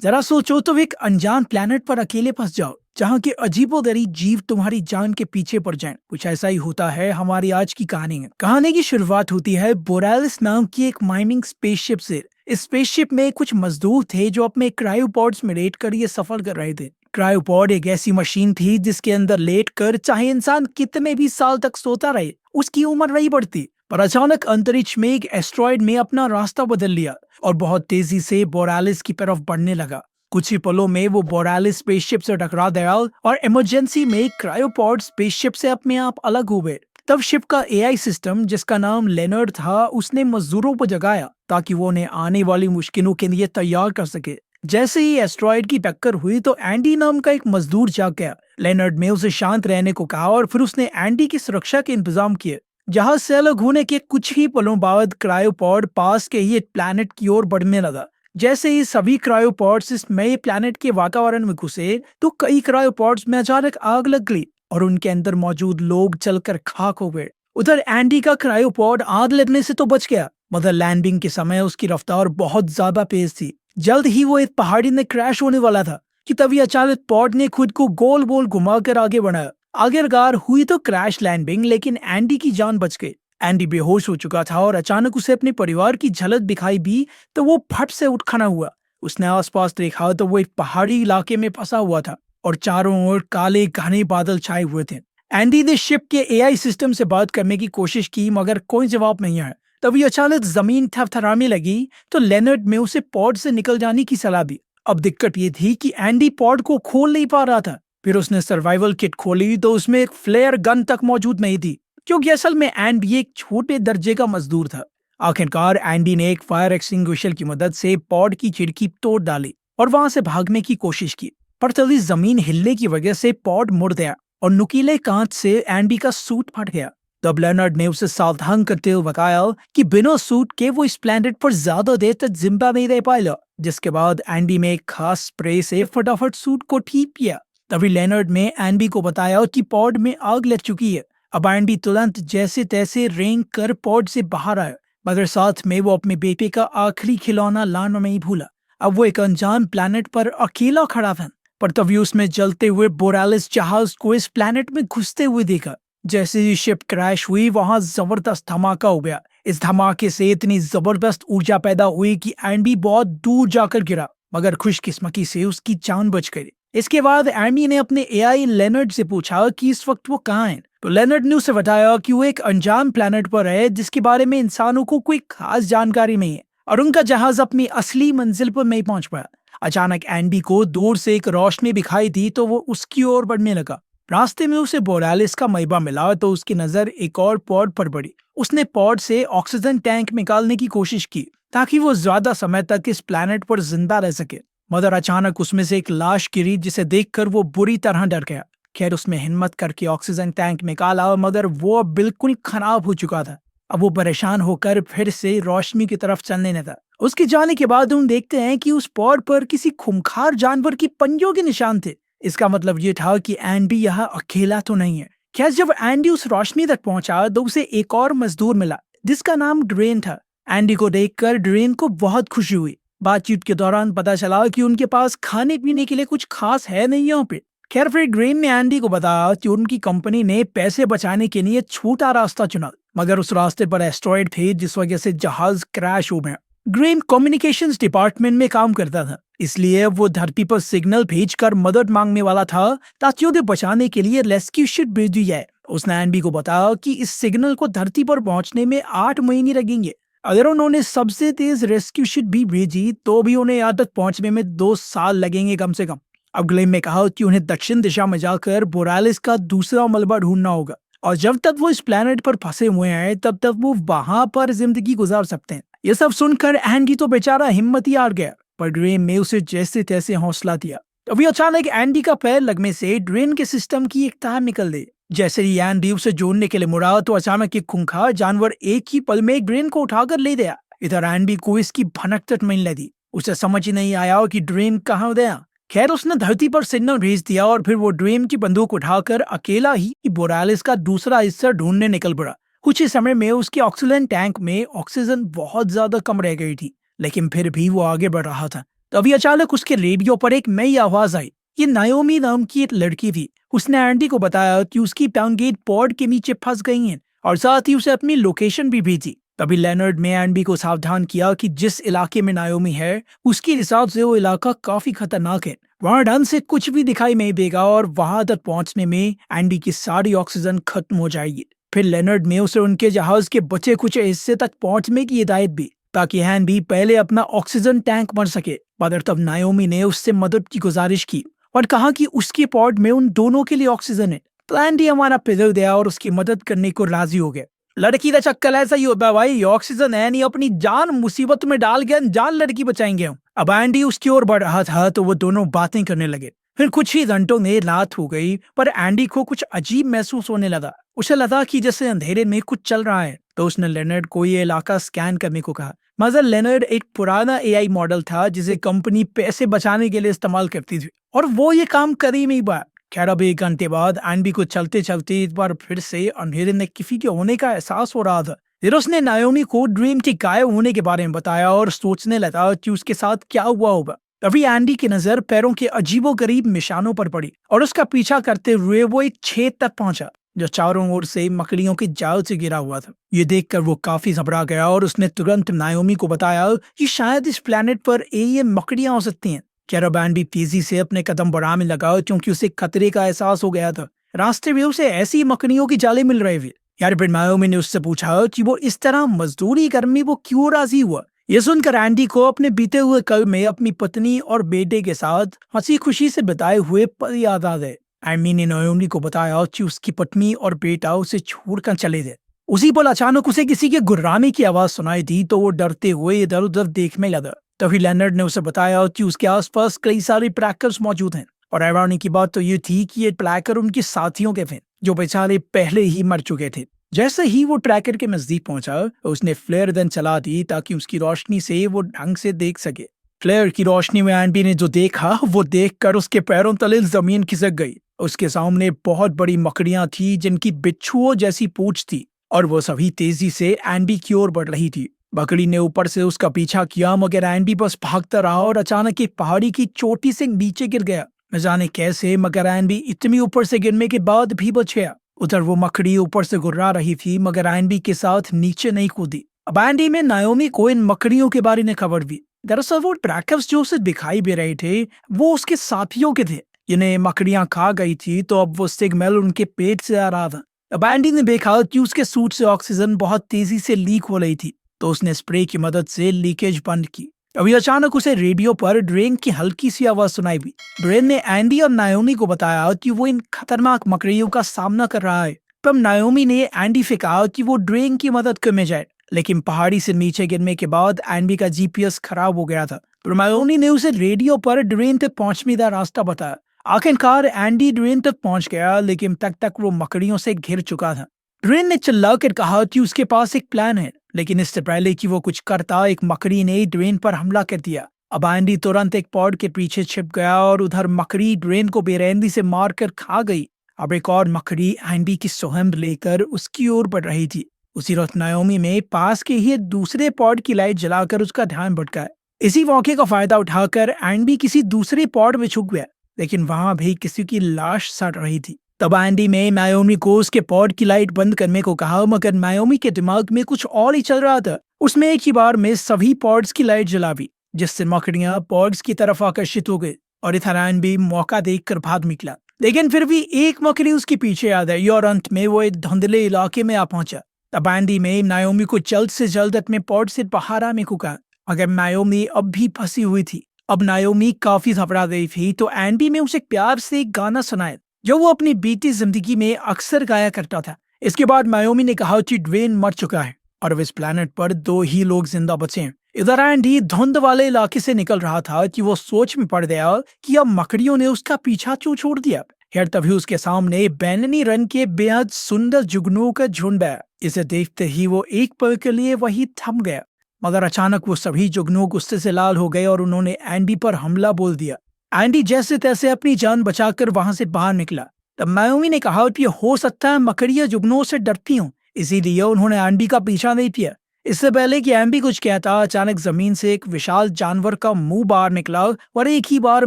जरा सोचो तो एक अनजान प्लेनेट पर अकेले फंस जाओ जहाँ के अजीबोगरीब जीव तुम्हारी जान के पीछे पड़ जाएं। कुछ ऐसा ही होता है हमारी आज की कहानी में। कहानी की शुरुआत होती है बोरेलिस नाम की एक माइनिंग स्पेसशिप से। इस स्पेसशिप में कुछ मजदूर थे जो अपने क्रायोपॉड्स में लेट कर ये सफर कर रहे थे। क्रायोपॉड एक ऐसी मशीन थी जिसके अंदर लेट कर चाहे इंसान कितने भी साल तक सोता रहे उसकी उम्र नहीं बढ़ती। पर अचानक अंतरिक्ष में एक एस्ट्रॉयड ने अपना रास्ता बदल लिया और बहुत तेजी से बोरेलिस की तरफ बढ़ने लगा। कुछ ही पलों में वो बोरेलिस स्पेसशिप से टकरा गया और इमरजेंसी में क्रायोपॉड स्पेसशिप से अपने आप अलग हो गए। तब शिप का एआई सिस्टम जिसका नाम लेनर्ड था उसने मजदूरों को जगाया ताकि वो उन्हें आने वाली मुश्किलों के लिए तैयार कर सके। जैसे ही एस्ट्रॉयड की टक्कर हुई तो एंडी नाम का एक मजदूर जाग गया। लेनर्ड ने उसे शांत रहने को कहा और फिर उसने एंडी की सुरक्षा के इंतजाम किए। जहाज से अलग होने के कुछ ही पलों बाद क्रायोपॉड पास के ही एक प्लैनेट की ओर बढ़ने लगा। जैसे ही सभी क्रायोपॉड्स इस नए प्लैनेट के वातावरण में घुसे तो कई क्रायोपॉड्स में अचानक आग लग गई और उनके अंदर मौजूद लोग जलकर खाक हो गए। उधर एंडी का क्रायोपॉड आग लगने से तो बच गया मगर लैंडिंग के समय उसकी रफ्तार बहुत ज्यादा तेज थी। जल्द ही वो एक पहाड़ी में क्रैश होने वाला था कि तभी अचानक पॉड ने खुद को गोल गोल घुमाकर आगे बढ़ाया। आखिरकार हुई तो क्रैश लैंडिंग लेकिन एंडी की जान बच गई। एंडी बेहोश हो चुका था और अचानक उसे अपने परिवार की झलक दिखाई दी तो वो फट से उठ खड़ा हुआ। उसने आसपास देखा तो वो एक पहाड़ी इलाके में फंसा हुआ था और चारों ओर काले घने बादल छाए हुए थे। एंडी ने शिप के एआई सिस्टम से बात करने की कोशिश की मगर कोई जवाब नहीं आया। तभी अचानक जमीन थरथराने लगी तो लेनर्ड ने उसे पॉड से निकल जाने की सलाह दी। अब दिक्कत ये थी कि एंडी पॉड को खोल नहीं पा रहा था। फिर उसने सर्वाइवल किट खोली तो उसमें एक फ्लेयर गन तक मौजूद नहीं थी क्योंकि असल में एंडी एक छोटे दर्जे का मजदूर था। आखिरकार एंडी ने एक फायर एक्सटिंग्विशर की मदद से पॉड की खिड़की तोड़ डाली और वहां से भागने की कोशिश की। पर तभी जमीन हिलने की वजह से पॉड मुड़ गया और नुकीले कांच से एंडी का सूट फट गया। तब लेनर्ड ने उसे सावधान करते हुए बताया कि बिना सूट के वो इस प्लेनेट पर ज्यादा देर तक जिंदा नहीं रह पाएगा। जिसके बाद एंडी ने एक खास स्प्रे से फटाफट सूट को ठीक किया। तभी लेनर्ड ने एंडी को बताया कि पॉड में आग लग चुकी है। अब एंडी तुरंत जैसे तैसे रेंग कर पॉड से बाहर आया मगर साथ में वो अपने बेटे का आखिरी खिलौना लाना नहीं भूला। अब वो एक अनजान प्लेनेट पर अकेला खड़ा था। पर तभी उसमें जलते हुए बोरेलिस जहाज को इस प्लेनेट में घुसते हुए देखा। जैसे ही शिप क्रैश हुई वहां जबरदस्त धमाका हो गया। इस धमाके से इतनी जबरदस्त ऊर्जा पैदा हुई कि एंडी बहुत दूर जाकर गिरा मगर खुशकिस्मती से उसकी जान बच गई। इसके बाद एंडी ने अपने एआई लेनर्ड से पूछा कि इस वक्त वो कहाँ है। तो लेनर्ड ने उसे बताया कि वो एक अनजान प्लेनेट पर है जिसके बारे में इंसानों को कोई खास जानकारी नहीं है और उनका जहाज अपनी असली मंजिल पर नहीं पहुंच पाया। अचानक एंडी को दूर से एक रोशनी दिखाई दी तो वो उसकी ओर बढ़ने लगा। रास्ते में उसे बोरेलिस का मलबा मिला तो उसकी नजर एक और पॉड पर पड़ी। उसने पॉड से ऑक्सीजन टैंक निकालने की कोशिश की ताकि वो ज्यादा समय तक इस प्लेनेट पर जिंदा रह सके मगर अचानक उसमें से एक लाश गिरी जिसे देखकर वो बुरी तरह डर गया। खैर उसने हिम्मत करके ऑक्सीजन टैंक निकाला मगर वो अब बिल्कुल खराब हो चुका था। अब वो परेशान होकर फिर से रोशनी की तरफ चलने लगा। उसके जाने के बाद हम देखते हैं कि उस पॉड पर किसी खूंखार जानवर की पंजों के निशान थे। इसका मतलब ये था कि एंडी यहाँ अकेला तो नहीं है। खैर जब एंडी उस रोशनी तक पहुंचा तो उसे एक और मजदूर मिला जिसका नाम ड्रेन था। एंडी को देखकर ड्रेन को बहुत खुशी हुई। बातचीत के दौरान पता चला कि उनके पास खाने पीने के लिए कुछ खास है नहीं यहाँ पे। खैर फिर ग्रेन ने एंडी को बताया कि उनकी कंपनी ने पैसे बचाने के लिए छोटा रास्ता चुना मगर उस रास्ते पर एस्ट्रॉयड थे जिस वजह से जहाज क्रैश हो गया। ग्रेन कम्युनिकेशंस डिपार्टमेंट में काम करता था इसलिए वो धरती पर सिग्नल भेजकर मदद मांगने वाला था ताकि उन्हें बचाने के लिए रेस्क्यू शिप भेज दी जाए। उसने एंडी को बताया कि इस सिग्नल को धरती पर पहुंचने में 8 महीने लगेंगे। अगर उन्होंने सबसे तेज रेस्क्यू शिप भी भेजी तो भी उन्हें यहाँ तक पहुंचने में 2 साल लगेंगे कम से कम। अब ग्लेन ने कहा कि उन्हें दक्षिण दिशा में जाकर बोरेलिस का दूसरा मलबा ढूंढना होगा और जब तक वो इस प्लेनेट पर फंसे हुए हैं तब तक वो वहां पर जिंदगी गुजार सकते हैं। ये सब सुनकर एंडी तो बेचारा हिम्मत ही हार गया पर ड्रेन ने उसे जैसे तैसे हौसला दिया। अभी अचानक एंडी का पैर लगने से ड्रेन के सिस्टम की एक तार निकल गई। जैसे ही एंडी उसे जोड़ने के लिए मुड़ा तो अचानक एक खूंखार जानवर एक ही पल में ड्रेन को उठाकर ले गया। इधर एंडी को इसकी भनक तक नहीं लगी। उसे समझ ही नहीं आया कि ड्रेन कहाँ गया। खैर उसने धरती पर सिग्नल भेज दिया और फिर वो ड्रेन की बंदूक उठाकर अकेला ही बोरेलिस का दूसरा हिस्सा ढूंढने निकल पड़ा। कुछ ही समय में उसके ऑक्सीजन टैंक में ऑक्सीजन बहुत ज्यादा कम रह गई थी लेकिन फिर भी वो आगे बढ़ रहा था। तभी अचानक उसके रेडियो पर एक नई आवाज आई। ये नायोमी नाम की एक लड़की थी। उसने एंडी को बताया कि उसकी टांगें पॉड के नीचे फंस गई हैं और साथ ही उसे अपनी लोकेशन भी भेजी। तभी लेनर्ड ने एंडी को सावधान किया कि जिस इलाके में नायोमी है उसके हिसाब से वो इलाका काफी खतरनाक है। वहाँ ढंग से कुछ भी दिखाई नहीं देगा और वहां तक पहुंचने में एंडी की सारी ऑक्सीजन खत्म हो जाएगी। फिर लेनर्ड ने उसे उनके जहाज के बचे कुछ हिस्से तक पहुंचने की हिदायत दी ताकि हैन भी पहले अपना ऑक्सीजन टैंक भर सके। मगर तब नायोमी ने उससे मदद की गुजारिश की और कहा कि उसके पॉड में उन दोनों के लिए ऑक्सीजन है। तो एंडी हमारा पिघल गया और उसकी मदद करने को राजी हो गया। लड़की का चक्कर ऐसा ही होता है भाई, ऑक्सीजन है नहीं, अपनी जान मुसीबत में डाल के जान लड़की बचाएंगे हम। अब एंडी उसकी ओर बढ़ रहा था तो वो दोनों बातें करने लगे। फिर कुछ ही घंटों में रात हो गई पर एंडी को कुछ अजीब महसूस होने लगा। उसे लगा कि जैसे अंधेरे में कुछ चल रहा है। तो उसने लेनर्ड को ये इलाका स्कैन करने को कहा। मगर लेनर्ड एक पुराना एआई मॉडल था जिसे कंपनी पैसे बचाने के लिए इस्तेमाल करती थी और वो ये काम कर ही नहीं पाया। खैर अब 1 घंटे बाद एंडी को चलते चलते इस बार फिर से अंधेरे में किसी के होने का एहसास हो रहा था। फिर उसने नायोमी को ड्रीम के गायब होने के बारे में बताया और सोचने लगा कि उसके साथ क्या हुआ होगा। तभी एंडी की नजर पैरों के अजीबोगरीब निशानों पर पड़ी और उसका पीछा करते हुए वो एक छेद तक पहुंचा जो चारों ओर से मकड़ियों के जाल से घिरा हुआ था। ये देखकर वो काफी घबरा गया और उसने तुरंत नायोमी को बताया कि शायद इस प्लेनेट पर ये मकड़ियां हो सकती हैं। कैराबैन भी तेजी से अपने कदम बढ़ाने लगा क्योंकि उसे खतरे का एहसास हो गया था। रास्ते में उसे ऐसी मकड़ियों की जाले मिल रहे थे। यार फिर नायोमी ने उससे पूछा कि वो इस तरह मजदूरी करने वो क्यों राजी हुआ। ये सुनकर एंडी को अपने बीते हुए कल में अपनी पत्नी और बेटे के साथ हंसी खुशी से बिताए हुए पल याद आ गए। एमी ने नायोमी को बताया कि उसकी पत्नी और बेटा उसे छोड़कर चले गए। उसी पल अचानक उसे किसी के गुर्राने की आवाज सुनाई दी तो वो डरते हुए इधर उधर देखने लगा। तभी लेनर्ड ने उसे बताया कि उसके आसपास कई सारे ट्रैकर्स मौजूद हैं और हैरानी की बात तो ये थी कि ये ट्रैकर उनके साथियों के थे जो बेचारे पहले ही मर चुके थे। जैसे ही वो ट्रैकर के नजदीक पहुंचा उसने फ्लेयर गन चला दी ताकि उसकी रोशनी से वो ढंग से देख सके। फ्लेयर की रोशनी में एंडी ने जो देखा वो देखकर उसके पैरों तले जमीन खिसक गई। उसके सामने बहुत बड़ी मकड़ियां थी जिनकी बिच्छुओं जैसी पूंछ थी और वो सभी तेजी से एंडी की ओर बढ़ रही थी। बकरी ने ऊपर से उसका पीछा किया मगर एंडी बस भागता रहा और अचानक एक पहाड़ी की चोटी से नीचे गिर गया। न जाने कैसे मगर एंडी इतनी ऊपर से गिरने के बाद भी बच गया। उधर वो मकड़ी ऊपर से गुर्रा रही थी मगर एंडी के साथ नीचे नहीं कूदी। अब एंडी में नायोमी को इन मकड़ियों के बारे में खबर दी। दरअसल वो ट्रैकर्स जो उसे दिखाई दे रहे थे वो उसके साथियों के थे। इन्हें मकड़ियां खा गई थी तो अब वो सिग्नल उनके पेट से आ रहा था। अब एंडी ने देखा कि उसके सूट से ऑक्सीजन बहुत तेजी से लीक हो रही थी तो उसने स्प्रे की मदद से लीकेज बंद की। अभी अचानक उसे रेडियो पर ड्रेन की हल्की सी आवाज सुनाई दी। ड्रेन ने एंडी और नायोमी को बताया कि वो इन खतरनाक मकड़ियों का सामना कर रहा है। तब नायोमी ने एंडी से कहा कि वो ड्रेन की मदद करने जाए लेकिन पहाड़ी से नीचे गिरने के बाद एंडी का जीपीएस खराब हो गया था। तो नायोमी ने उसे रेडियो पर ड्रेन तक पहुंचने का रास्ता बताया। आखिरकार एंडी ड्रेन तक पहुंच गया लेकिन तब तक वो मकड़ियों से घिर चुका था। ड्रेन ने चिल्लाकर कहा कि उसके पास एक प्लान है लेकिन इससे पहले कि वो कुछ करता एक मकड़ी ने ड्रेन पर हमला कर दिया। अब एंडी तुरंत एक पॉड के पीछे छिप गया और उधर मकड़ी ड्रेन को बेरहमी से मारकर खा गई। अब एक और मकड़ी एंडी की सोहम्ब लेकर उसकी ओर बढ़ रही थी। उसी वक्त नायोमी में पास के ही दूसरे पॉड की लाइट जलाकर उसका ध्यान भटका। इसी मौके का फायदा उठाकर एंडी किसी दूसरे पॉड में छुप गया लेकिन वहां भी किसी की लाश सड़ रही थी। तब एंडी में नायोमी को उसके पॉड की लाइट बंद करने को कहा मगर नायोमी के दिमाग में कुछ और ही चल रहा था। उसने एक ही बार में सभी पॉड्स की लाइट जला दी जिससे मकड़ियां पॉड्स की तरफ आकर्षित हो गई और इधर एंडी मौका देखकर भाग निकला लेकिन फिर भी एक मकड़ी उसके पीछे आ गई और अंत में वो एक धुंधले इलाके में आ पहुंचा। तब एंडी में नायोमी को जल्द से जल्द अपने पॉड से बाहर आने को कहा मगर नायोमी अब भी फंसी हुई थी। अब नायोमी काफी घबरा गई थी तो एंडी ने उसे प्यार से एक गाना सुनाया जो वो अपनी बीती जिंदगी में अक्सर गाया करता था। इसके बाद नायोमी ने कहा कि ड्वेन मर चुका है और अब इस प्लेनेट पर 2 ही लोग जिंदा बचे हैं। इधर एंडी धुंध वाले इलाके से निकल रहा था कि वो सोच में पड़ गया कि अब मकड़ियों ने उसका पीछा क्यों छोड़ दिया। खैर तभी उसके सामने बैंगनी रंग के बेहद सुंदर जुगनुओं का झुंड आया। इसे देखते ही वो एक पल के लिए वही थम गया मगर अचानक वो सभी जुगनू गुस्से से लाल हो गए और उन्होंने एंडी पर हमला बोल दिया। एंडी जैसे तैसे अपनी जान बचाकर वहां से बाहर निकला। तब नायोमी ने कहा कि हो सकता है मकड़ियां जुगनुओं से डरती हों इसीलिए उन्होंने एंडी का पीछा नहीं किया। इससे पहले कि एम्बी कुछ कहता, अचानक जमीन से एक विशाल जानवर का मुंह बाहर निकला और एक ही बार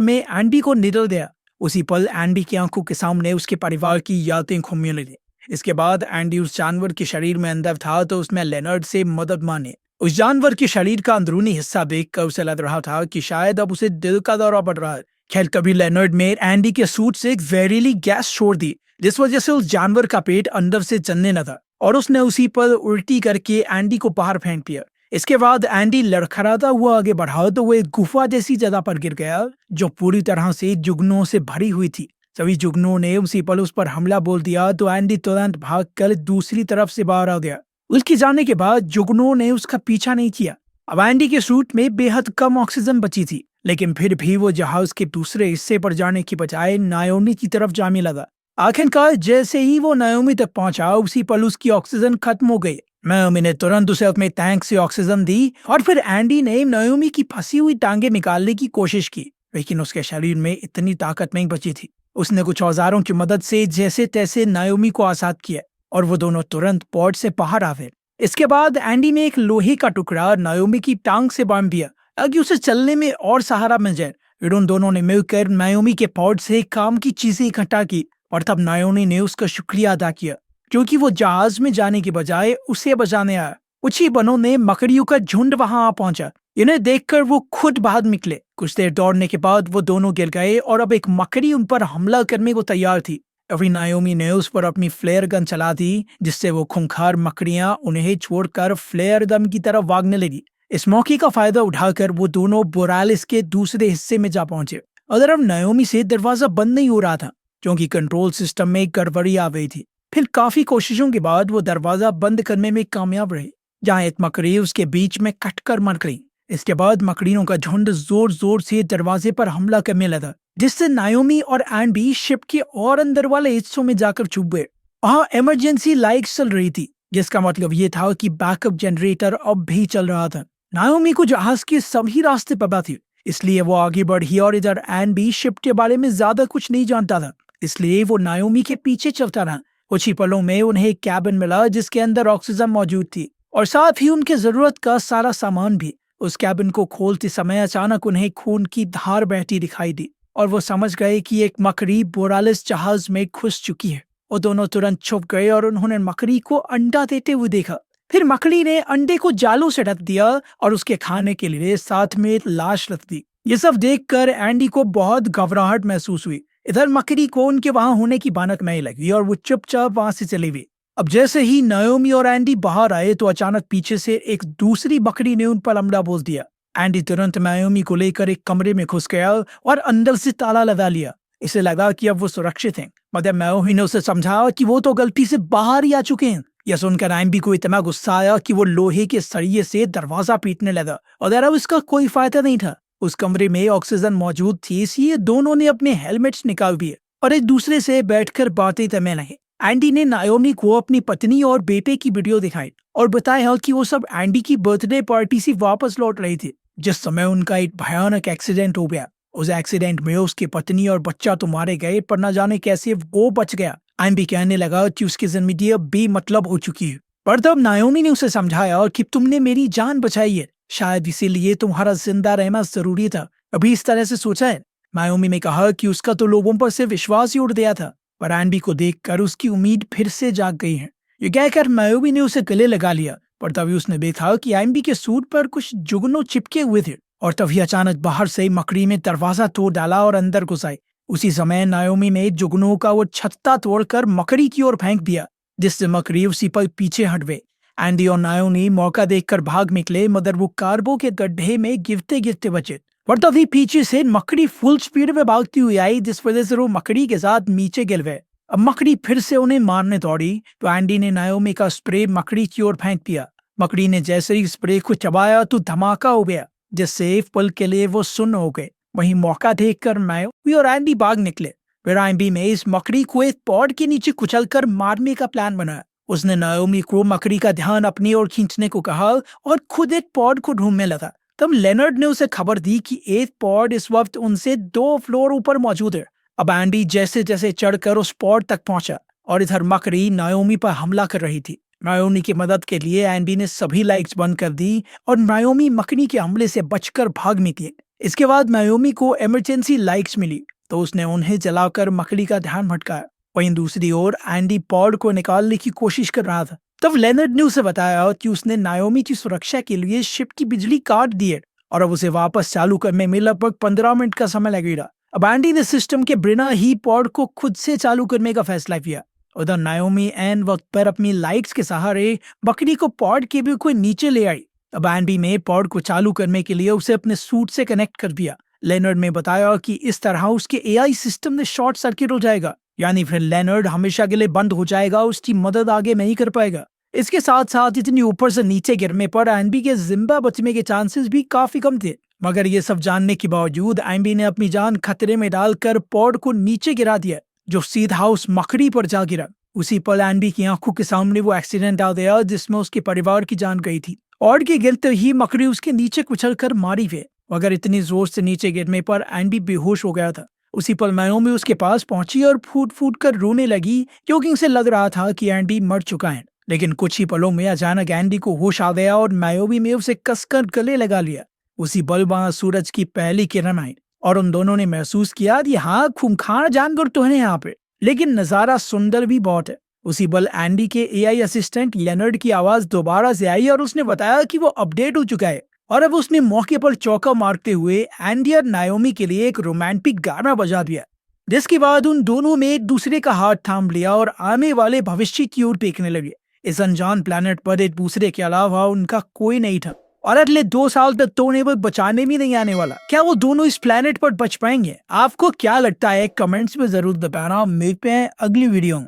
में एंडी को निगल दिया। उसी पल एंडी की आंखों के सामने उसके परिवार की यादें घूमने लगी। इसके बाद एंडी उस जानवर के शरीर में अंदर था तो उसमें लेनर्ड से मदद मांगी। उस जानवर के शरीर का अंदरूनी हिस्सा देखकर उसे लग रहा था कि शायद अब उसे दिल का दौरा पड़ रहा है। खैर कभी लेनर्ड ने एंडी के सूट से एक जहरीली गैस छोड़ दी, जिस वजह से उस जानवर का पेट अंदर से जलने लगा और उसने उसी पर उल्टी करके एंडी को बाहर फेंक दिया। इसके बाद एंडी लड़खड़ाता हुआ आगे बढ़ा तो वो एक गुफा जैसी जगह पर गिर गया जो पूरी तरह से जुगनुओं से भरी हुई थी। सभी जुगनुओं ने उसी पल उस पर हमला बोल दिया तो एंडी तुरंत भागकर दूसरी तरफ से बाहर आ गया। उसके जाने के बाद जुगनुओं ने उसका पीछा नहीं किया। अब एंडी के सूट में बेहद कम ऑक्सीजन बची थी, लेकिन फिर भी वो जहाज के दूसरे हिस्से पर जाने की बजाय नायोमी की तरफ जाने लगा। आखिरकार जैसे ही वो नायोमी तक पहुंचा उसी पल उसकी ऑक्सीजन खत्म हो गई। नायोमी ने तुरंत उसे अपने टैंक से ऑक्सीजन दी और फिर एंडी ने नायोमी की फंसी हुई टांगे निकालने की कोशिश की, लेकिन उसके शरीर में इतनी ताकत नहीं बची थी। उसने कुछ औजारों की मदद से जैसे तैसे नायोमी को आजाद किया और वो दोनों तुरंत पोर्ट से बाहर आ गए। इसके बाद एंडी ने एक लोहे का टुकड़ा नायोमी की टांग से बांध दिया ताकि उसे चलने में और सहारा मिल जाए। फिर उन दोनों ने मिलकर नायोमी के पोर्ट से काम की चीजें इकट्ठा की और तब नायोमी ने उसका शुक्रिया अदा किया क्योंकि वो जहाज में जाने के बजाय उसे बचाने आया। कुछ ही बनों में मकड़ियों का झुंड वहां आ पहुंचा। इन्हें देखकर वो खुद बाहर निकले। कुछ देर दौड़ने के बाद वो दोनों गिर गए और अब एक मकड़ी उन पर हमला करने को तैयार थी। अभी नायोमी ने उस पर अपनी फ्लेयर गन चला दी, जिससे वो खूंखार मकड़ियां उन्हें छोड़कर फ्लेयर गन की तरफ भागने लगी। इस मौके का फायदा उठाकर वो दोनों बोरालिस के दूसरे हिस्से में जा पहुंचे। अगर अब नायोमी से दरवाजा बंद नहीं हो रहा था क्योंकि कंट्रोल सिस्टम में गड़बड़ी आ गई थी। फिर काफी कोशिशों के बाद वो दरवाजा बंद करने में कामयाब रही, जहां एक मकड़ी उसके बीच में कटकर मर गई। इसके बाद मकड़ियों का झुंड जोर जोर से दरवाजे पर हमला करने लगा, जिससे नायोमी और एंडी शिप के और अंदर वाले हिस्सों में जाकर छुप गए। वहां इमरजेंसी लाइट चल रही थी, जिसका मतलब ये था कि बैकअप जनरेटर अब भी चल रहा था। नायोमी को जहाज के सभी रास्ते पता थे, इसलिए वो आगे बढ़ी और इधर एंडी शिप के बारे में ज्यादा कुछ नहीं जानता था, इसलिए वो नायोमी के पीछे चलता रहा। कुछ ही पलों में उन्हें एक कैबिन मिला जिसके अंदर ऑक्सीजन मौजूद थी और साथ ही उनके जरूरत का सारा सामान भी। उस कैबिन को खोलते समय अचानक उन्हें खून की धार बहती दिखाई दी और वो समझ गए कि एक मकड़ी बोरालिस जहाज में घुस चुकी है। वो दोनों तुरंत छुप गए और उन्होंने मकड़ी को अंडा देते हुए देखा। फिर मकड़ी ने अंडे को जालों से ढक दिया और उसके खाने के लिए साथ में एक लाश रख दी। ये सब देखकर एंडी को बहुत घबराहट महसूस हुई। इधर मकड़ी को उनके वहां होने की भनक नहीं लगी और वो चुपचाप वहां से चली गई। अब जैसे ही नायोमी और एंडी बाहर आए तो अचानक पीछे से एक दूसरी मकड़ी ने उन पर हमला बोल दिया। एंडी तुरंत नायोमी को लेकर एक कमरे में घुस गया और अंदर से ताला लगा लिया। इसे लगा कि अब वो सुरक्षित हैं, मगर नायोमी ने उसे समझाया कि वो तो गलती से बाहर ही आ चुके हैं। यह सुनकर एंडी को इतना गुस्सा आया कि वो लोहे के सरिये से दरवाजा पीटने लगा और अब इसका कोई फायदा नहीं था। उस कमरे में ऑक्सीजन मौजूद थी, इसलिए दोनों ने अपने हेलमेट्स निकाल दिए और एक दूसरे से बैठकर बातें करने लगे। एंडी ने नायोमी को अपनी पत्नी और बेटे की वीडियो दिखाई और बताया कि वो सब एंडी की बर्थडे पार्टी से वापस लौट रही थी, जिस समय उनका एक भयानक एक्सीडेंट हो गया। उस एक्सीडेंट में उसकी पत्नी और बच्चा तो मारे गए, पर न जाने कैसे वो बच गया। एंडी कहने लगा कि उसकी जिंदगी अब बेमतलब हो चुकी है। पर तब नायोमी ने उसे समझाया कि तुमने मेरी जान बचाई है, शायद इसीलिए तुम्हारा जिंदा रहना जरूरी था। अभी इस तरह से सोचा है? नायोमी ने कहा कि उसका तो लोगों पर से विश्वास ही उड़ गया था, पर एंडी को देखकर उसकी उम्मीद फिर से जाग गई है। ये कहकर नायोमी ने उसे गले लगा लिया, पर तभी उसने देखा कि एंडी के सूट पर कुछ जुगनू चिपके हुए थे और तभी अचानक बाहर से मकड़ी में दरवाजा तोड़ डाला और अंदर घुस आई। उसी समय नायोमी ने जुगनू का वो छत्ता तोड़कर मकड़ी की ओर फेंक दिया, जिससे मकड़ी उसी पर पीछे हट गई। एंडी और नायोमी मौका देखकर भाग निकले, मगर वो कार्बो के गड्ढे में गिरते गिरते बचे। पर तभी पीछे से मकड़ी फुल स्पीड में भागती हुई आई, जिस वजह से वो मकड़ी के साथ नीचे गिर गए। अब मकड़ी फिर से उन्हें मारने दौड़ी तो एंडी ने नायोमी का स्प्रे मकड़ी की ओर फेंक दिया। मकड़ी ने जैसे ही स्प्रे को चबाया तो धमाका हो गया, जिससे एक पल के लिए वो सुन्न हो गए। वहीं मौका देखकर नायोमी और एंडी भाग निकले। फिर एंडी ने इस मकड़ी को एक पॉड के नीचे कुचलकर मारने का प्लान बनाया। उसने नायोमी को मकड़ी का ध्यान अपनी ओर खींचने को कहा और खुद एक पॉड को ढूंढने लगा। तब लेनर्ड ने उसे खबर दी कि एक पॉड इस वक्त उनसे 2 फ्लोर ऊपर मौजूद है। अब एंडी जैसे जैसे चढ़कर उस पॉड तक पहुंचा और इधर मकड़ी नायोमी पर हमला कर रही थी। नायोमी की मदद के लिए एंडी ने सभी लाइट्स बंद कर दी और नायोमी मकड़ी के हमले से बचकर भाग निकली। इसके बाद नायोमी को इमरजेंसी लाइट्स मिली तो उसने उन्हें जलाकर मकड़ी का ध्यान भटकाया। वहीं दूसरी ओर एंडी पॉड को निकालने की कोशिश कर रहा था। तब लेनर्ड ने उसे बताया कि उसने नायोमी की सुरक्षा के लिए शिप की बिजली काट दी है और अब उसे वापस चालू करने में लगभग 15 मिनट का समय लगेगा। अब एंडी ने सिस्टम के बिना ही पॉड को खुद से चालू करने का फैसला किया। उधर नायोमी एन वक्त पर अपनी लाइट्स के सहारे बकरी को पॉड के भी कोई नीचे ले आई। अब एंडी ने पॉड को चालू करने के लिए उसे अपने सूट से कनेक्ट कर दिया। लेनर्ड ने बताया कि इस तरह उसके एआई सिस्टम में शॉर्ट सर्किट हो जाएगा, यानी फिर लेनर्ड हमेशा के लिए बंद हो जाएगा, उसकी मदद आगे नहीं कर पाएगा। इसके साथ साथ इतनी ऊपर से नीचे गिरने पर एम्बी के जिंदा बचने के चांसेस भी काफी कम थे। मगर ये सब जानने के बावजूद एम्बी ने अपनी जान खतरे में डालकर पॉड को नीचे गिरा दिया, जो सीधा उस मकड़ी पर जा गिरा। उसी पल एम्बी की आंखों के सामने वो एक्सीडेंट आ गया जिसमें उसके परिवार की जान गई थी। पॉड के गिरते ही मकड़ी उसके नीचे कुचल कर मारी गई, मगर इतनी जोर से नीचे गिरने पर एम्बी बेहोश हो गया था। उसी पल नायोमी उसके पास पहुंची और फूट फूट कर रोने लगी, क्योंकि उसे लग रहा था कि एंडी मर चुका है। लेकिन कुछ ही पलों में अचानक एंडी को होश आ गया और नायोमी ने उसे कसकर गले लगा लिया। उसी पल वहां सूरज की पहली किरण आई और उन दोनों ने महसूस किया कि हाँ, खूंखार जानवर तो है यहाँ पे, लेकिन नजारा सुंदर भी बहुत है। उसी पल एंडी के एआई असिस्टेंट लेनर्ड की आवाज दोबारा से आई और उसने बताया कि वो अपडेट हो चुका है और अब उसने मौके पर चौका मारते हुए एंडी और नायोमी के लिए एक रोमांटिक गाना बजा दिया, जिसके बाद उन दोनों ने एक दूसरे का हाथ थाम लिया और आने वाले भविष्य की ओर देखने लगे। इस अनजान प्लेनेट पर एक दूसरे के अलावा उनका कोई नहीं था और अगले 2 साल तक तो उन्हें वो बचाने भी नहीं आने वाला। क्या वो दोनों इस प्लेनेट पर बच पाएंगे? आपको क्या लगता है कमेंट्स में जरूर बताना। मिलते हैं अगली वीडियो में।